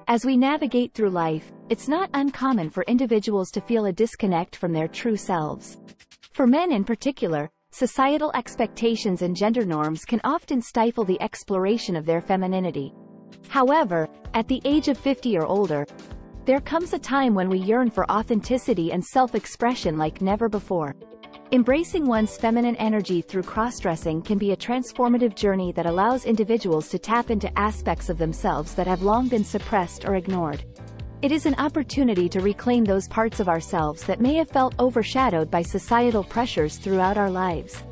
As we navigate through life, it's not uncommon for individuals to feel a disconnect from their true selves. For men in particular, societal expectations and gender norms can often stifle the exploration of their femininity. However, at the age of 50 or older, there comes a time when we yearn for authenticity and self-expression like never before. Embracing one's feminine energy through cross-dressing can be a transformative journey that allows individuals to tap into aspects of themselves that have long been suppressed or ignored. It is an opportunity to reclaim those parts of ourselves that may have felt overshadowed by societal pressures throughout our lives.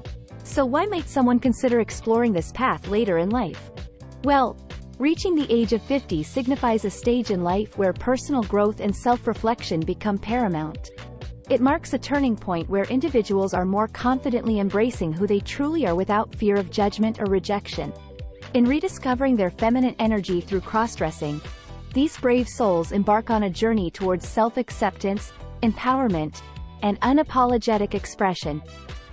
So why might someone consider exploring this path later in life? Well, reaching the age of 50 signifies a stage in life where personal growth and self-reflection become paramount. It marks a turning point where individuals are more confidently embracing who they truly are without fear of judgment or rejection. In rediscovering their feminine energy through cross-dressing, these brave souls embark on a journey towards self-acceptance, empowerment, and unapologetic expression.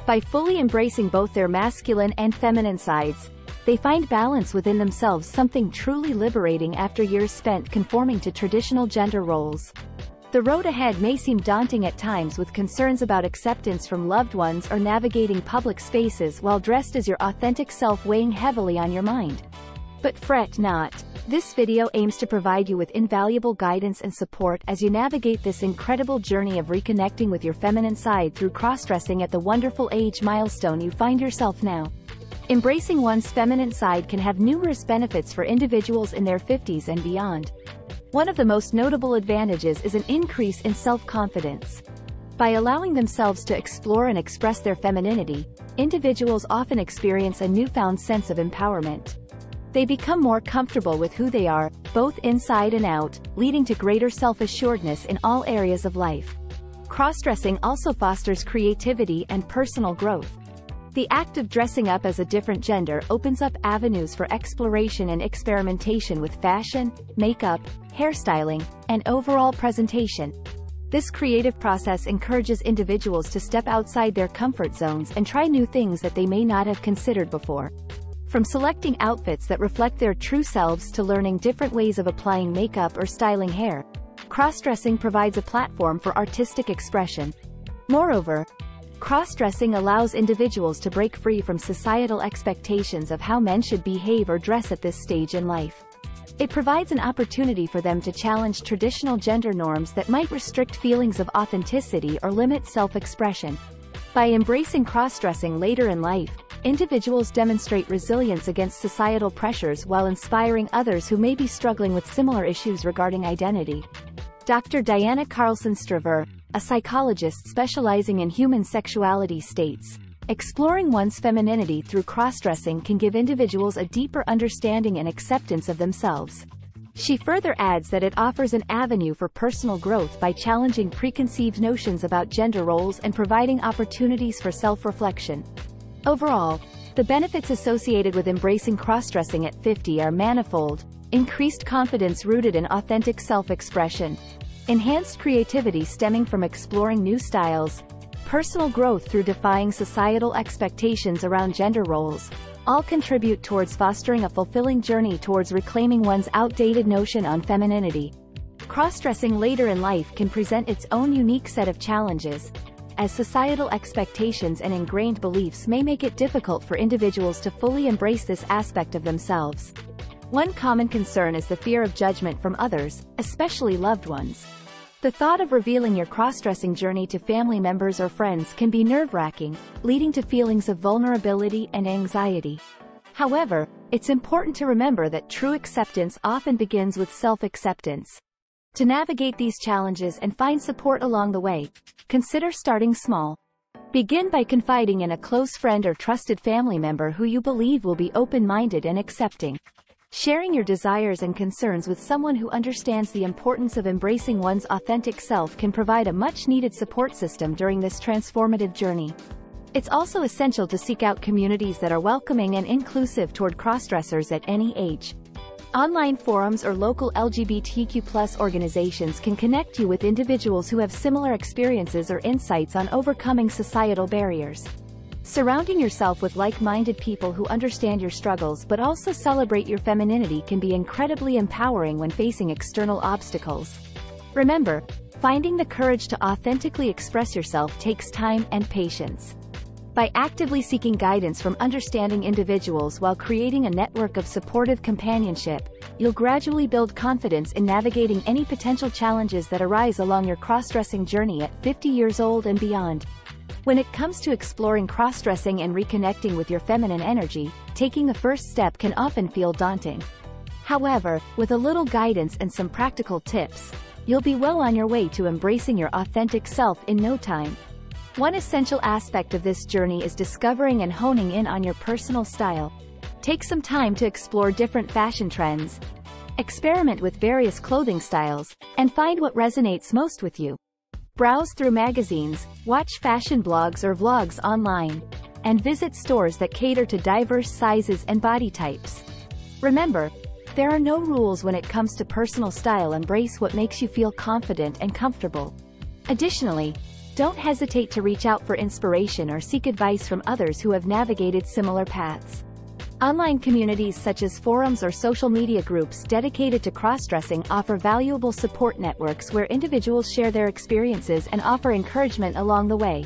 By fully embracing both their masculine and feminine sides, they find balance within themselves, something truly liberating after years spent conforming to traditional gender roles. The road ahead may seem daunting at times, with concerns about acceptance from loved ones or navigating public spaces while dressed as your authentic self weighing heavily on your mind. But fret not. This video aims to provide you with invaluable guidance and support as you navigate this incredible journey of reconnecting with your feminine side through cross-dressing at the wonderful age milestone you find yourself now. Embracing one's feminine side can have numerous benefits for individuals in their 50s and beyond. One of the most notable advantages is an increase in self-confidence. By allowing themselves to explore and express their femininity, individuals often experience a newfound sense of empowerment. They become more comfortable with who they are, both inside and out, leading to greater self-assuredness in all areas of life. Cross-dressing also fosters creativity and personal growth. The act of dressing up as a different gender opens up avenues for exploration and experimentation with fashion, makeup, hairstyling, and overall presentation. This creative process encourages individuals to step outside their comfort zones and try new things that they may not have considered before. From selecting outfits that reflect their true selves to learning different ways of applying makeup or styling hair, cross-dressing provides a platform for artistic expression. Moreover, cross-dressing allows individuals to break free from societal expectations of how men should behave or dress at this stage in life. It provides an opportunity for them to challenge traditional gender norms that might restrict feelings of authenticity or limit self-expression. By embracing cross-dressing later in life, individuals demonstrate resilience against societal pressures while inspiring others who may be struggling with similar issues regarding identity. Dr. Diana Carlson-Straver, a psychologist specializing in human sexuality, states, "Exploring one's femininity through cross-dressing can give individuals a deeper understanding and acceptance of themselves." She further adds that it offers an avenue for personal growth by challenging preconceived notions about gender roles and providing opportunities for self-reflection. Overall, the benefits associated with embracing cross-dressing at 50 are manifold: increased confidence rooted in authentic self-expression, enhanced creativity stemming from exploring new styles, personal growth through defying societal expectations around gender roles, all contribute towards fostering a fulfilling journey towards reclaiming one's outdated notion on femininity. Cross-dressing later in life can present its own unique set of challenges, as societal expectations and ingrained beliefs may make it difficult for individuals to fully embrace this aspect of themselves. One common concern is the fear of judgment from others, especially loved ones. The thought of revealing your cross-dressing journey to family members or friends can be nerve-wracking, leading to feelings of vulnerability and anxiety. However, it's important to remember that true acceptance often begins with self-acceptance. To navigate these challenges and find support along the way, consider starting small. Begin by confiding in a close friend or trusted family member who you believe will be open-minded and accepting. Sharing your desires and concerns with someone who understands the importance of embracing one's authentic self can provide a much-needed support system during this transformative journey. It's also essential to seek out communities that are welcoming and inclusive toward crossdressers at any age. Online forums or local LGBTQ+ organizations can connect you with individuals who have similar experiences or insights on overcoming societal barriers. Surrounding yourself with like-minded people who understand your struggles but also celebrate your femininity can be incredibly empowering when facing external obstacles. Remember, finding the courage to authentically express yourself takes time and patience. By actively seeking guidance from understanding individuals while creating a network of supportive companionship, you'll gradually build confidence in navigating any potential challenges that arise along your cross-dressing journey at 50 years old and beyond. When it comes to exploring cross-dressing and reconnecting with your feminine energy, taking the first step can often feel daunting. However, with a little guidance and some practical tips, you'll be well on your way to embracing your authentic self in no time. One essential aspect of this journey is discovering and honing in on your personal style. Take some time to explore different fashion trends, experiment with various clothing styles, and find what resonates most with you. Browse through magazines, watch fashion blogs or vlogs online, and visit stores that cater to diverse sizes and body types. Remember, there are no rules when it comes to personal style. Embrace what makes you feel confident and comfortable. Additionally, don't hesitate to reach out for inspiration or seek advice from others who have navigated similar paths. Online communities such as forums or social media groups dedicated to cross-dressing offer valuable support networks where individuals share their experiences and offer encouragement along the way.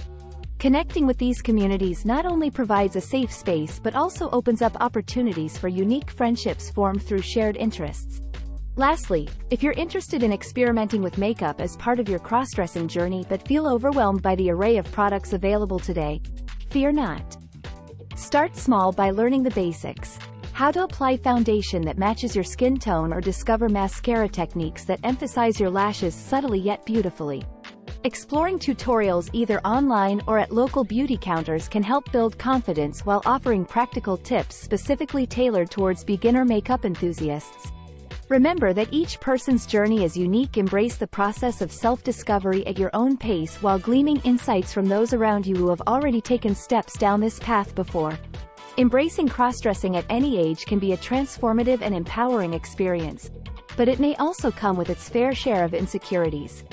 Connecting with these communities not only provides a safe space but also opens up opportunities for unique friendships formed through shared interests. Lastly, if you're interested in experimenting with makeup as part of your cross-dressing journey but feel overwhelmed by the array of products available today, fear not. Start small by learning the basics. How to apply foundation that matches your skin tone or discover mascara techniques that emphasize your lashes subtly yet beautifully. Exploring tutorials either online or at local beauty counters can help build confidence while offering practical tips specifically tailored towards beginner makeup enthusiasts. Remember that each person's journey is unique. Embrace the process of self-discovery at your own pace while gleaning insights from those around you who have already taken steps down this path before. Embracing cross-dressing at any age can be a transformative and empowering experience, but it may also come with its fair share of insecurities.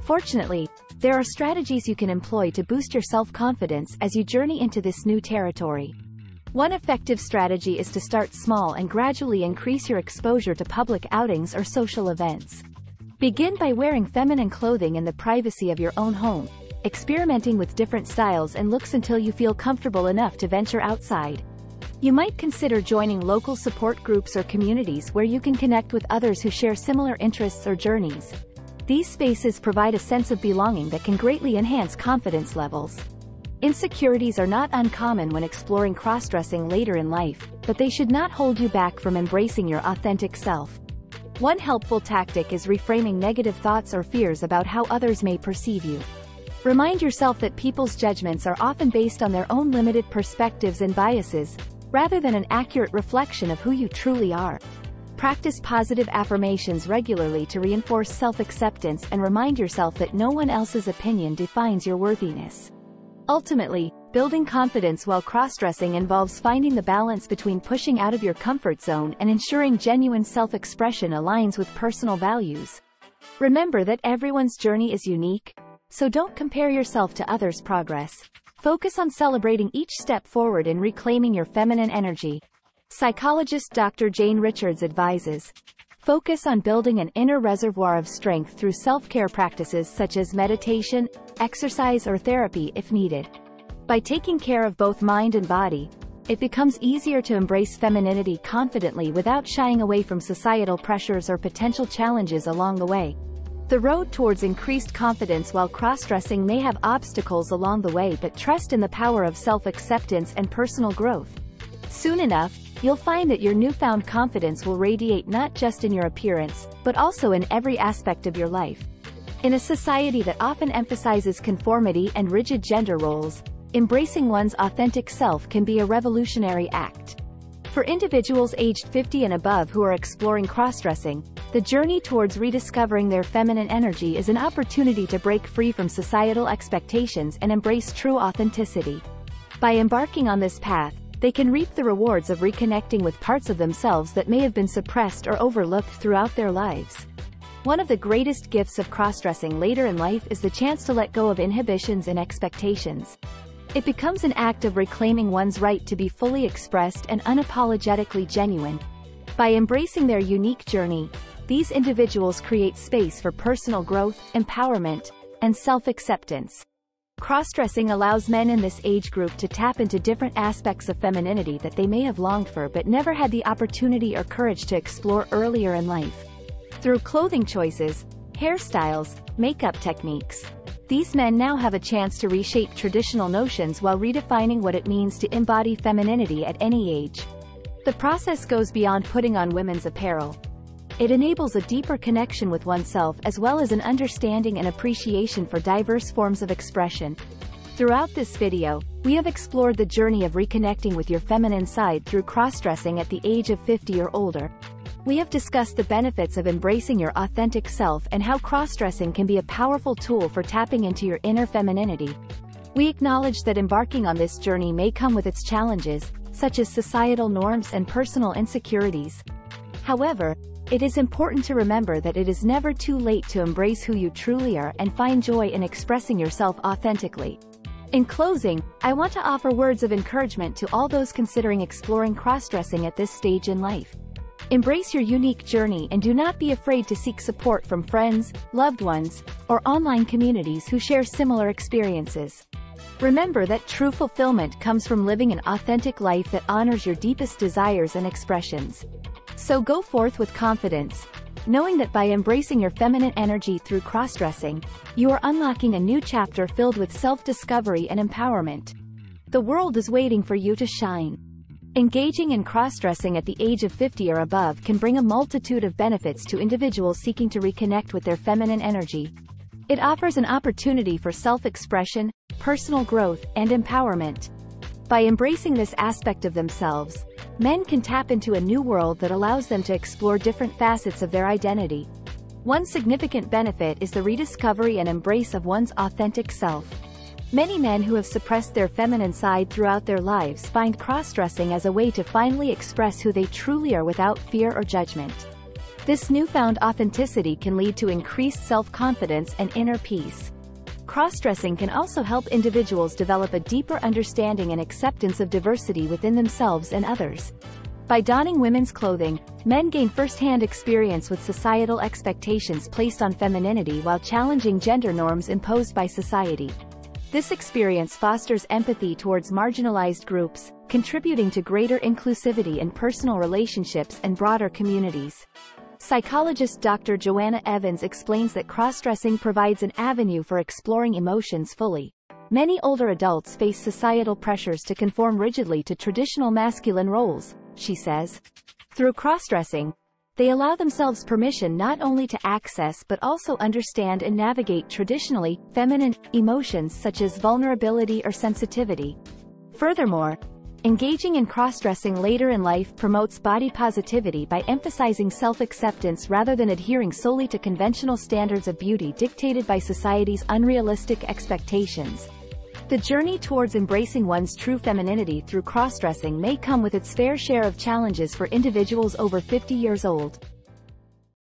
Fortunately, there are strategies you can employ to boost your self-confidence as you journey into this new territory. One effective strategy is to start small and gradually increase your exposure to public outings or social events. Begin by wearing feminine clothing in the privacy of your own home, experimenting with different styles and looks until you feel comfortable enough to venture outside. You might consider joining local support groups or communities where you can connect with others who share similar interests or journeys. These spaces provide a sense of belonging that can greatly enhance confidence levels. Insecurities are not uncommon when exploring cross-dressing later in life, but they should not hold you back from embracing your authentic self. One helpful tactic is reframing negative thoughts or fears about how others may perceive you. Remind yourself that people's judgments are often based on their own limited perspectives and biases, rather than an accurate reflection of who you truly are. Practice positive affirmations regularly to reinforce self-acceptance and remind yourself that no one else's opinion defines your worthiness. Ultimately, building confidence while cross-dressing involves finding the balance between pushing out of your comfort zone and ensuring genuine self-expression aligns with personal values. Remember that everyone's journey is unique, so don't compare yourself to others' progress. Focus on celebrating each step forward and reclaiming your feminine energy. Psychologist Dr. Jane Richards advises, focus on building an inner reservoir of strength through self-care practices such as meditation, exercise or therapy if needed. By taking care of both mind and body, it becomes easier to embrace femininity confidently without shying away from societal pressures or potential challenges along the way. The road towards increased confidence while cross-dressing may have obstacles along the way, but trust in the power of self-acceptance and personal growth. Soon enough, you'll find that your newfound confidence will radiate not just in your appearance, but also in every aspect of your life. In a society that often emphasizes conformity and rigid gender roles, embracing one's authentic self can be a revolutionary act. For individuals aged 50 and above who are exploring cross-dressing, the journey towards rediscovering their feminine energy is an opportunity to break free from societal expectations and embrace true authenticity. By embarking on this path, they can reap the rewards of reconnecting with parts of themselves that may have been suppressed or overlooked throughout their lives. One of the greatest gifts of cross-dressing later in life is the chance to let go of inhibitions and expectations. It becomes an act of reclaiming one's right to be fully expressed and unapologetically genuine. By embracing their unique journey, these individuals create space for personal growth, empowerment, and self-acceptance. Crossdressing allows men in this age group to tap into different aspects of femininity that they may have longed for but never had the opportunity or courage to explore earlier in life. Through clothing choices, hairstyles, makeup techniques, these men now have a chance to reshape traditional notions while redefining what it means to embody femininity at any age. The process goes beyond putting on women's apparel. It enables a deeper connection with oneself as well as an understanding and appreciation for diverse forms of expression. Throughout this video, we have explored the journey of reconnecting with your feminine side through crossdressing at the age of 50 or older. We have discussed the benefits of embracing your authentic self and how crossdressing can be a powerful tool for tapping into your inner femininity. We acknowledge that embarking on this journey may come with its challenges, such as societal norms and personal insecurities. However, it is important to remember that it is never too late to embrace who you truly are and find joy in expressing yourself authentically. In closing, I want to offer words of encouragement to all those considering exploring crossdressing at this stage in life. Embrace your unique journey and do not be afraid to seek support from friends, loved ones, or online communities who share similar experiences. Remember that true fulfillment comes from living an authentic life that honors your deepest desires and expressions. So go forth with confidence, knowing that by embracing your feminine energy through crossdressing, you are unlocking a new chapter filled with self-discovery and empowerment. The world is waiting for you to shine. Engaging in crossdressing at the age of 50 or above can bring a multitude of benefits to individuals seeking to reconnect with their feminine energy. It offers an opportunity for self-expression, personal growth, and empowerment. By embracing this aspect of themselves, men can tap into a new world that allows them to explore different facets of their identity. One significant benefit is the rediscovery and embrace of one's authentic self. Many men who have suppressed their feminine side throughout their lives find crossdressing as a way to finally express who they truly are without fear or judgment. This newfound authenticity can lead to increased self-confidence and inner peace. Crossdressing can also help individuals develop a deeper understanding and acceptance of diversity within themselves and others. By donning women's clothing, men gain first-hand experience with societal expectations placed on femininity while challenging gender norms imposed by society. This experience fosters empathy towards marginalized groups, contributing to greater inclusivity in personal relationships and broader communities. Psychologist Dr. Joanna Evans explains that crossdressing provides an avenue for exploring emotions fully. Many older adults face societal pressures to conform rigidly to traditional masculine roles, she says. Through crossdressing, they allow themselves permission not only to access but also understand and navigate traditionally feminine emotions such as vulnerability or sensitivity. Furthermore, engaging in crossdressing later in life promotes body positivity by emphasizing self-acceptance rather than adhering solely to conventional standards of beauty dictated by society's unrealistic expectations. The journey towards embracing one's true femininity through crossdressing may come with its fair share of challenges for individuals over 50 years old.